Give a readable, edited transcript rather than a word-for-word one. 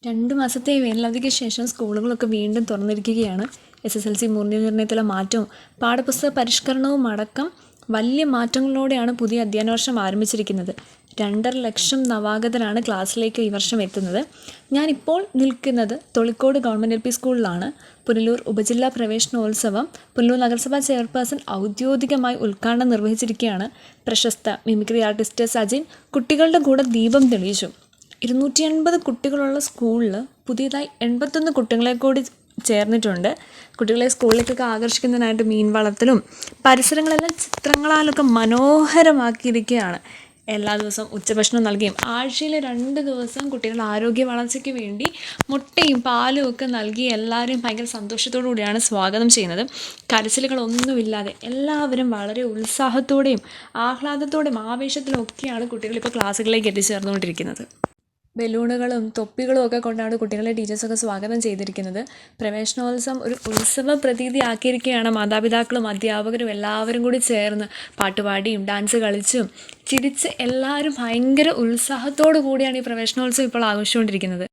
2 മാസത്തെ വേനലവധിക്ക് ശേഷം സ്കൂളുകളൊക്കെ വീണ്ടും തുറന്നിരിക്കുകയാണ്. SSLC മൂല്യനിർണ്ണയത്തിലെ മാറ്റവും പാഠപുസ്തക പരിഷ്കരണവും അടക്കം വലിയ മാറ്റങ്ങളോടെയാണ് പുതിയ അധ്യയന വർഷം ആരംഭിച്ചിരിക്കുന്നത്. 2.5 ലക്ഷം നവാഗതരാണ് ക്ലാസ്സിലേക്ക് ഈ വർഷം എത്തുന്നത്. ഞാനിപ്പോൾ നിൽക്കുന്നത് തൊളിക്കോട് ഗവൺമെൻറ് LP സ്കൂളിലാണ്. പുനലൂർ ഉപജില്ലാ പ്രവേശനോത്സവം പുനലൂർ നഗരസഭാ ചെയർപേഴ്സൺ ഔദ്യോഗികമായി ഉദ്ഘാടനം നിർവഹിച്ചിരിക്കുകയാണ്. പ്രശസ്ത മിമിക്രി ആർട്ടിസ്റ്റ് സജിൻ കുട്ടികളുടെ കൂടെ ദീപം തെളിയിച്ചു. 250 കുട്ടികളുള്ള സ്കൂളിൽ പുതിയതായി 81 കുട്ടികളെ കൂടി ചേർന്നിട്ടുണ്ട്. കുട്ടികളെ സ്കൂളിലേക്കൊക്കെ ആകർഷിക്കുന്നതിനായിട്ട് മീൻ വളർത്തലും പരിസരങ്ങളെല്ലാം ചിത്രങ്ങളാലൊക്കെ മനോഹരമാക്കിയിരിക്കുകയാണ്. എല്ലാ ദിവസവും ഉച്ചഭക്ഷണം നൽകിയും ആഴ്ചയിൽ 2 ദിവസം കുട്ടികളുടെ ആരോഗ്യ വളർച്ചയ്ക്ക് വേണ്ടി മുട്ടയും പാലും ഒക്കെ നൽകി എല്ലാവരെയും ഭയങ്കര സന്തോഷത്തോടു കൂടിയാണ് സ്വാഗതം ചെയ്യുന്നത്. കരച്ചിലുകളൊന്നുമില്ലാതെ എല്ലാവരും വളരെ ഉത്സാഹത്തോടെയും ആഹ്ലാദത്തോടെയും ആവേശത്തിലും ഒക്കെയാണ് കുട്ടികളിപ്പോൾ ക്ലാസ്സുകളിലേക്ക് എത്തിച്ചേർന്നുകൊണ്ടിരിക്കുന്നത്. ബലൂണുകളും തൊപ്പികളും ഒക്കെ കൊണ്ടാണ് കുട്ടികളെ ടീച്ചേഴ്സൊക്കെ സ്വാഗതം ചെയ്തിരിക്കുന്നത്. പ്രവേശനോത്സവം ഒരു ഉത്സവ പ്രതീതി ആക്കിയിരിക്കുകയാണ്. മാതാപിതാക്കളും അധ്യാപകരും എല്ലാവരും കൂടി ചേർന്ന് പാട്ടുപാടിയും ഡാൻസ് കളിച്ചും ചിരിച്ച് എല്ലാവരും ഭയങ്കര ഉത്സാഹത്തോടു കൂടിയാണ് ഈ പ്രവേശനോത്സവം ഇപ്പോൾ ആഘോഷിച്ചുകൊണ്ടിരിക്കുന്നത്.